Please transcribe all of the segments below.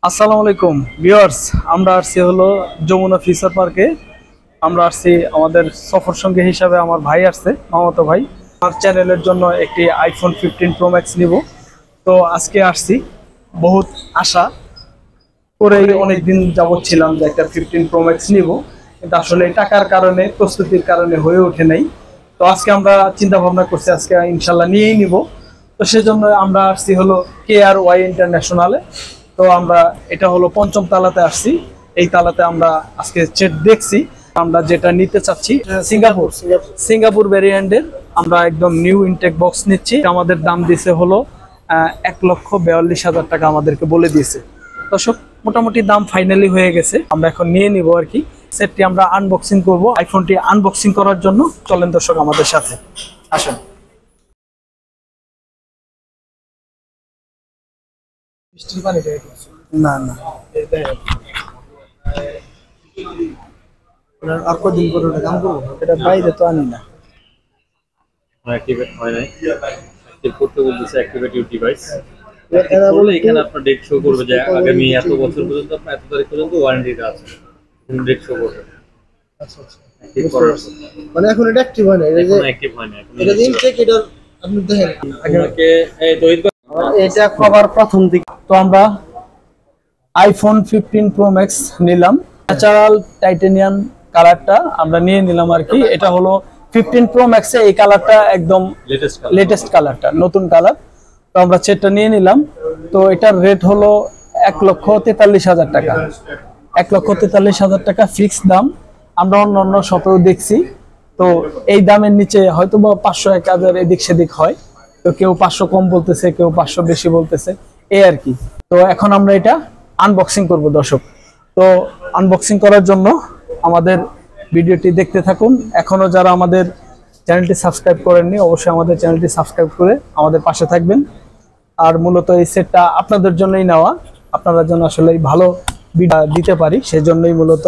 আসসালামু আলাইকুম ভিউয়ার্স, আমরা আসছি হলো যমুনা ফিচার পার্কে। আমরা আসছি আমাদের সফর সঙ্গী হিসাবে আমার ভাই আসছে, মামাতো ভাই। আমার চ্যানেলের জন্য একটি আইফোন 15 প্রো ম্যাক্স নিব। তো আজকে আসছি, বহুত আশা করে অনেক দিন যাবত ছিলাম যে একটা 15 প্রো ম্যাক্স নিব, কিন্তু আসলে টাকার কারণে, প্রস্তুতির কারণে হয়ে ওঠে নাই। তো আজকে আমরা চিন্তা ভাবনা করছি আজকে ইনশাল্লাহ নিয়েই নিব। তো সেজন্য আমরা আসছি হলো KRY ইন্টারন্যাশনালে। তো আমরা এটা হলো পঞ্চম তালাতে আসছি। এই তালাতে আমরা আজকে সেট দেখছি। আমরা যেটা নিতে চাচ্ছি সিঙ্গাপুর ভ্যারিয়েন্টের আমরা একদম নিউ ইনটেক বক্স নিচ্ছি। আমাদের দাম দিছে হলো 1,42,000 টাকা আমাদেরকে বলে দিয়েছে। দর্শক, মোটামুটি দাম ফাইনালি হয়ে গেছে, আমরা এখন নিয়ে নিব আর কি। সেটটি আমরা আনবক্সিং করব। আইফোনটি আনবক্সিং করার জন্য চলেন দর্শক আমাদের সাথে আসেন। না না, আর কদিন পরে ওটা কাম করবো, এটা বাইরে তো আনি না। অ্যাক্টিভেট হয় নাই, অ্যাক্টিভ করতে বলতেছে অ্যাক্টিভেট ইউর ডিভাইস। এরা বলে এখানে আপনার ডেট শো করবে যে আগামী এত বছর পর্যন্ত, আপনার এত তারিখ পর্যন্ত ওয়ারেন্টিটা আছে, ডেট শো করবে। আচ্ছা আচ্ছা, মানে এখন এটা অ্যাক্টিভ হয় না, এখন অ্যাক্টিভ হয় না, এটা দিন চেক, এটা আপনি দেখেন আপনাকে এই দৈর্ঘ্য এটা কভার প্রথম দিক। তো আমরা আইফোন 15 প্রো ম্যাক্স নিলাম, ন্যাচারাল টাইটেনিয়াম কালারটা আমরা নিয়ে নিলাম আর কি। এটা হলো 15 প্রো ম্যাক্সে এই কালারটা একদম লেটেস্ট কালারটা, নতুন কালার। তো আমরা সেটটা নিয়ে নিলাম। তো এটার রেট হলো 1,43,000 টাকা। 1,43,000 টাকা ফিক্সড দাম। আমরা অন্য শপেও দেখছি, তো এই দামের নিচে হয়তো বা 500-1000 এদিক সেদিক হয়। তো কেউ 500 কম বলতেছে, কেউ 500 বেশি বলতেছে, এই আর কি। তো এখন আমরা এটা আনবক্সিং করব দর্শক। তো আনবক্সিং করার জন্য আমাদের ভিডিওটি দেখতে থাকুন। এখনো যারা আমাদের চ্যানেলটি সাবস্ক্রাইব করেননি, অবশ্যই আমাদের চ্যানেলটি সাবস্ক্রাইব করে আমাদের পাশে থাকবেন। আর মূলত এই সেটটা আপনাদের জন্যই নেওয়া, আপনারা যেন আসলে ভালো ভিডিও দিতে পারি, সেজন্যই মূলত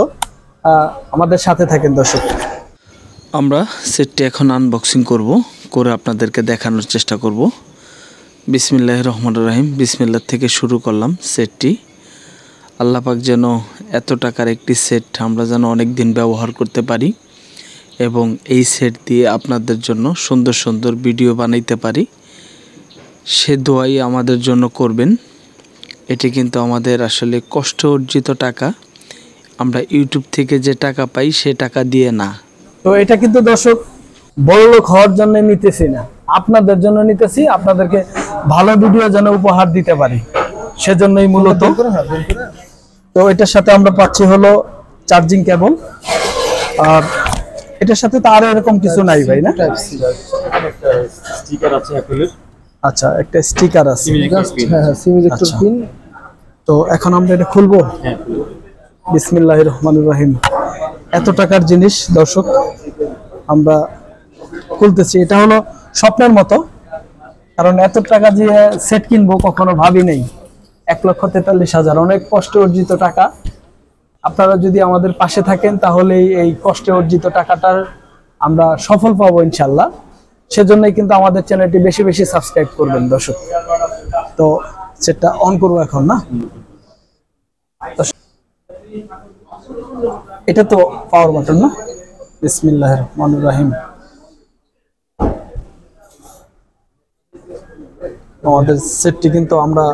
আমাদের সাথে থাকেন দর্শক। আমরা সেটটি এখন আনবক্সিং করে আপনাদেরকে দেখানোর চেষ্টা করব। বিসমিল্লাহির রহমানির রহিম, বিসমিল্লাহ থেকে শুরু করলাম সেটটি। আল্লাহ পাক যেন এত টাকার একটি সেট আমরা যেন অনেক দিন ব্যবহার করতে পারি এবং এই সেট দিয়ে আপনাদের জন্য সুন্দর সুন্দর ভিডিও বানাইতে পারি, সে দোয়াই আমাদের জন্য করবেন। এটি কিন্তু আমাদের আসলে কষ্ট অর্জিত টাকা, আমরা ইউটিউব থেকে যে টাকা পাই সে টাকা দিয়ে না। তো এটা কিন্তু দর্শক বড়লোক হওয়ার জন্য নিতেছি না, আপনাদের জন্য নিতেছি, আপনাদেরকে ভালো ভিডিও যেন উপহার দিতে পারি, সেজন্যই মূলত। তো এটার সাথে আমরা পাচ্ছি হলো চার্জিং কেবল, আর এটার সাথে তো আর এরকম কিছু নাই ভাই, না? স্টিকার আছে অ্যাপলের। আচ্ছা, একটা স্টিকার আছে। হ্যাঁ, সিমিলেক্টর পিন। তো এখন আমরা এটা খুলবো। বিসমিল্লাহির রহমানির রহিম। এত টাকার জিনিস দর্শক আমরা খুলতেছি, এটা হলো স্বপ্নের মতো, কারণ এত টাকা দিয়ে সেট কিনবো কখনো ভাবি নাই। 1,43,000 অনেক কষ্ট অর্জিত টাকা। আপনারা যদি আমাদের পাশে থাকেন তাহলে এই কষ্টে অর্জিত টাকাটার আমরা সফল পাবো ইনশাল্লাহ। সেজন্যই কিন্তু আমাদের চ্যানেলটি বেশি বেশি সাবস্ক্রাইব করবেন দর্শক। তো সেটা অন করবো এখন, না? এটা তো পাওয়ার বাটন, না? বিসমিল্লাহির রহমানির রহিম। আমাদের সেটটি কিন্তু আমরা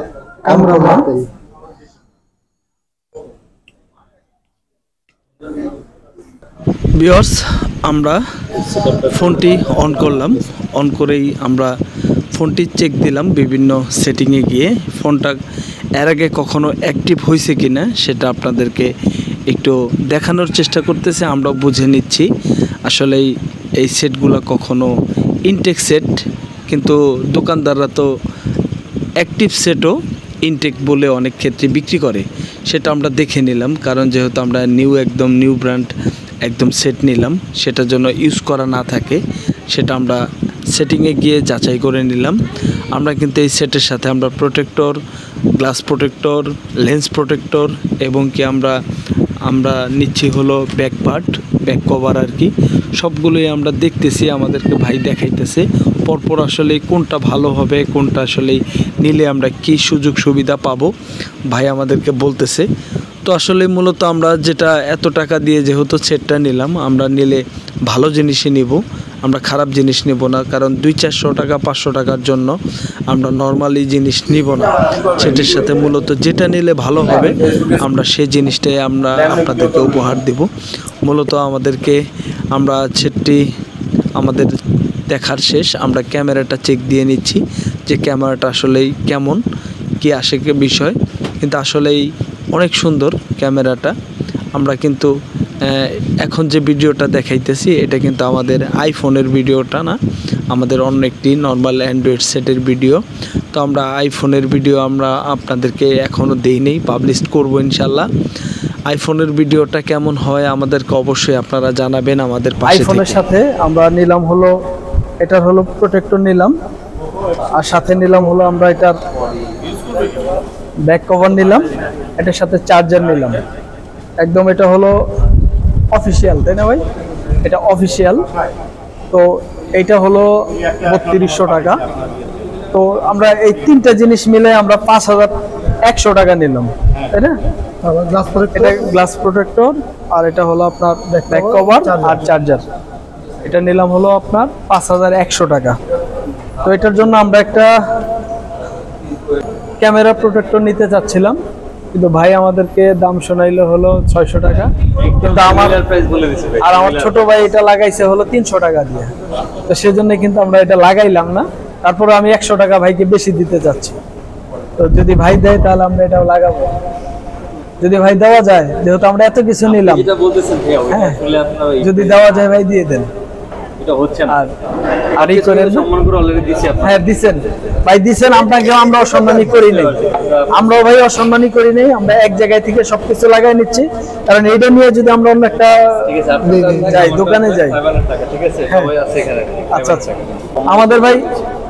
ভিউয়ার্স, আমরা ফোনটি অন করলাম, অন করেই আমরা ফোনটি চেক দিলাম বিভিন্ন সেটিংয়ে গিয়ে। ফোনটা এর আগে কখনো অ্যাক্টিভ হয়েছে কিনা সেটা আপনাদেরকে একটু দেখানোর চেষ্টা করতেছে, আমরা বুঝে নিচ্ছি। আসলে এই সেটগুলো কখনো ইনটেক সেট, কিন্তু দোকানদাররা তো অ্যাক্টিভ সেটও ইনটেক বলে অনেক ক্ষেত্রে বিক্রি করে, সেটা আমরা দেখে নিলাম। কারণ যেহেতু আমরা একদম নিউ ব্র্যান্ড একদম সেট নিলাম, সেটার জন্য ইউজ করা না থাকে সেটা আমরা সেটিংয়ে গিয়ে যাচাই করে নিলাম। আমরা কিন্তু এই সেটের সাথে আমরা protector, glass protector, lens protector এবং কি আমরা নিচ্ছি হলো ব্যাক পার্ট, ব্যাক কভার আর কি। সবগুলোই আমরা দেখতেছি, আমাদেরকে ভাই দেখাইতেছে পরপর আসলে কোনটা ভালো হবে, কোনটা আসলে নিলে আমরা কি সুযোগ সুবিধা পাবো ভাই আমাদেরকে বলতেছে। তো আসলে মূলত আমরা যেটা এত টাকা দিয়ে যেহেতু সেটটা নিলাম, আমরা নিলে ভালো জিনিসই নিব, আমরা খারাপ জিনিস নেব না। কারণ 200-400 টাকা 500 টাকার জন্য আমরা নর্মালি জিনিস নিব না। সেটার সাথে মূলত যেটা নিলে ভালো হবে আমরা সেই জিনিসটাই আমরা আপনাদেরকে উপহার দেব। মূলত আমরা সেটটি আমাদের দেখার শেষ, আমরা ক্যামেরাটা চেক দিয়ে নিচ্ছি যে ক্যামেরাটা আসলেই কেমন, কি আসে কি বিষয়। কিন্তু আসলেই অনেক সুন্দর ক্যামেরাটা। আমরা কিন্তু এখন যে ভিডিওটা দেখাইতেছি এটা কিন্তু আমাদের আইফোনের ভিডিওটা না, আমাদের অন্য একটি নর্মাল অ্যান্ড্রয়েড সেটের ভিডিও। তো আমরা আইফোনের ভিডিও আমরা আপনাদেরকে এখনও দেই নেই, পাবলিশ করবো ইনশাল্লাহ। আইফোনের ভিডিওটা কেমন হয় আমাদেরকে অবশ্যই আপনারা জানাবেন আমাদের পাশে। আইফোনের সাথে আমরা নিলাম হলো এটার হলো প্রোটেক্টর নিলাম, আর সাথে নিলাম হলো আমরা এটার ব্যাক কভার নিলাম, এটার সাথে চার্জার নিলাম। একদম এটা হলো অফিসিয়াল, তাই না ভাই? এটা অফিসিয়াল। তো এইটা হলো 3200 টাকা। তো আমরা এই তিনটা জিনিস মিলে আমরা 5100 টাকা নিলাম, তাই না? এটা গ্লাস প্রোটেক্টর, আর এটা হলো আপনার ব্যাক কভার আর চার্জার। এটা নিলাম হলো আপনার 5100 টাকা। তো এটার জন্য আমরা একটা ক্যামেরা প্রোটেক্টর নিতে চাচ্ছিলাম, কিন্তু ভাই আমাদেরকে দাম শোনাইলো হলো 600 টাকা। কিন্তু আমার ছোট ভাই এটা লাগাইছে হলো 300 টাকা দিয়ে। তো সেজন্য কিন্তু আমরা এটা লাগাইলাম না। তারপরে আমি 100 টাকা ভাইকে বেশি দিতে চাচ্ছি। তো যদি ভাই দেয় তাহলে আমরা এটাও লাগাবো, যদি ভাই দেওয়া যায়, যেহেতু আমরা এত কিছু নিলাম। হ্যাঁ, যদি দেওয়া যায় ভাই দিয়ে দেন। হ্যাঁ দিছেন ভাই, দিছেন। আমরা অসম্মানী করি নাই, আমরাও ভাই অসম্মানী করি নাই। আমরা এক জায়গায় থেকে সবকিছু লাগাই নিচ্ছি, কারণ এইটা নিয়ে যদি আমরা অন্য একটা যাই দোকানে যাই। আচ্ছা আচ্ছা, আমাদের ভাই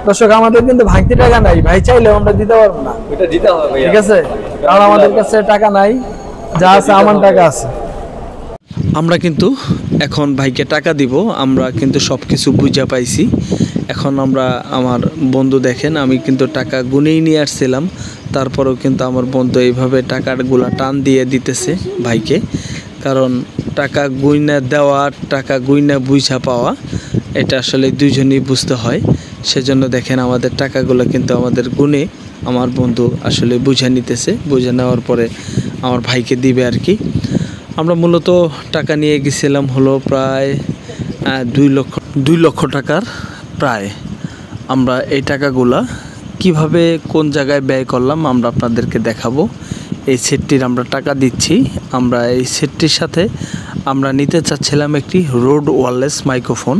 দর্শক আমাদের কিন্তু ভাঙতি টাকা নাই ভাই, চাইলেও আমরা দিতে পারবো না, ঠিক আছে? কারণ আমাদের কাছে টাকা নাই, যা আছে আমার টাকা আছে। আমরা কিন্তু এখন ভাইকে টাকা দিব, আমরা কিন্তু সব কিছু বুঝা পাইছি। এখন আমার বন্ধু দেখেন, আমি কিন্তু টাকা গুনেই নিয়ে আসছিলাম, তারপরেও কিন্তু আমার বন্ধু এইভাবে টাকাগুলা টান দিয়ে দিতেছে ভাইকে। কারণ টাকা গুইনা দেওয়া, টাকা গুইনা বুঝা পাওয়া, এটা আসলে দুইজনই বুঝতে হয়। সেজন্য দেখেন আমাদের টাকাগুলো কিন্তু আমাদের গুনে আমার বন্ধু আসলে বুঝে নিতেছে, বুঝে নেওয়ার পরে আমার ভাইকে দিবে আর কি। আমরা মূলত টাকা নিয়ে গেছিলাম হলো প্রায় 2 লক্ষ টাকার প্রায়। আমরা এই টাকাগুলা কিভাবে কোন জায়গায় ব্যয় করলাম আমরা আপনাদেরকে দেখাবো। এই সেটটির আমরা টাকা দিচ্ছি। আমরা এই সেটটির সাথে আমরা নিতে চাচ্ছিলাম একটি রোড ওয়্যারলেস মাইক্রোফোন,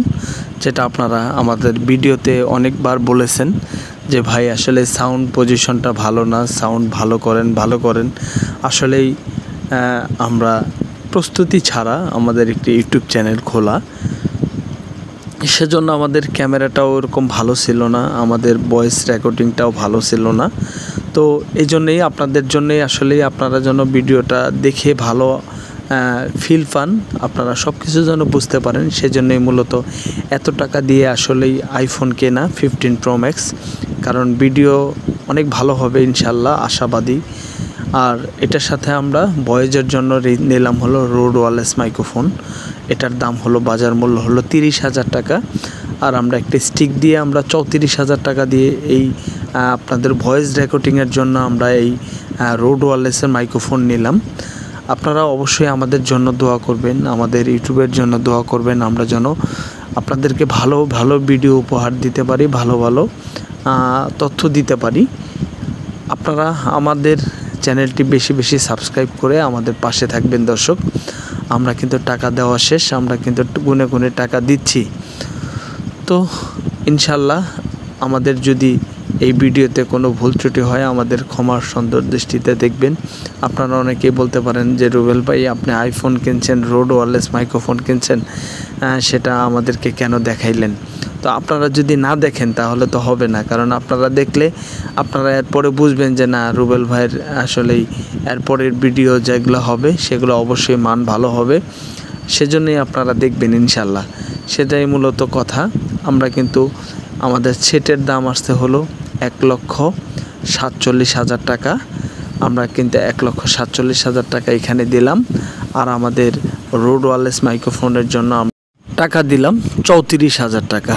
যেটা আপনারা আমাদের ভিডিওতে অনেকবার বলেছেন যে ভাই আসলে সাউন্ড পজিশনটা ভালো না, সাউন্ড ভালো করেন। আসলেই আমরা প্রস্তুতি ছাড়া আমাদের একটি ইউটিউব চ্যানেল খোলা, সেজন্য আমাদের ক্যামেরাটাও ওরকম ভালো ছিল না, আমাদের ভয়েস রেকর্ডিংটাও ভালো ছিল না। তো এই জন্যেই আপনাদের জন্যেই আসলেই আপনারা যেন ভিডিওটা দেখে ভালো ফিল পান, আপনারা সব কিছু যেন বুঝতে পারেন, সেজন্যই মূলত এত টাকা দিয়ে আসলেই আইফোন কেনা 15 Pro Max। কারণ ভিডিও অনেক ভালো হবে ইনশাল্লাহ, আশাবাদী। আর এটার সাথে আমরা ভয়েসের জন্য নিলাম হলো রোড ওয়্যারলেস মাইক্রোফোন। এটার দাম হলো বাজার মূল্য হলো 30,000 টাকা। আর আমরা একটা স্টিক দিয়ে আমরা 34,000 টাকা দিয়ে এই আপনাদের ভয়েস রেকর্ডিংয়ের জন্য আমরা এই রোড ওয়্যারলেসের মাইক্রোফোন নিলাম। আপনারা অবশ্যই আমাদের জন্য দোয়া করবেন, আমাদের ইউটিউবের জন্য দোয়া করবেন, আমরা যেন আপনাদেরকে ভালো ভালো ভিডিও উপহার দিতে পারি, ভালো ভালো তথ্য দিতে পারি। আপনারা আমাদের চ্যানেলটি বেশি বেশি সাবস্ক্রাইব করে আমাদের পাশে থাকবেন দর্শক। আমরা কিন্তু টাকা দেওয়া শেষ, আমরা কিন্তু গুনে গুনে টাকা দিচ্ছি। তো ইনশাল্লাহ আমাদের যদি এই ভিডিওতে কোনো ভুল ত্রুটি হয় আমাদের ক্ষমার সুন্দর দৃষ্টিতে দেখবেন। আপনারা অনেকেই বলতে পারেন যে রুবেল ভাই আপনি আইফোন কিনছেন, রোড ওয়্যারলেস মাইক্রোফোন কিনছেন, সেটা আমাদেরকে কেন দেখাইলেন? তো আপনারা যদি না দেখেন তাহলে তো হবে না, কারণ আপনারা দেখলে আপনারা এরপরে বুঝবেন যে না রুবেল ভাইয়ের আসলেই এরপরের ভিডিও যেগুলো হবে সেগুলো অবশ্যই মান ভালো হবে, সেজন্যই আপনারা দেখবেন ইনশাল্লাহ। সেটাই মূলত কথা। আমরা কিন্তু আমাদের সেটের দাম আসতে হলো 1,47,000 টাকা। আমরা কিন্তু 1,47,000 টাকা এখানে দিলাম, আর আমাদের রোড ওয়্যারলেস মাইক্রোফোনের জন্য টাকা দিলাম 34,000 টাকা।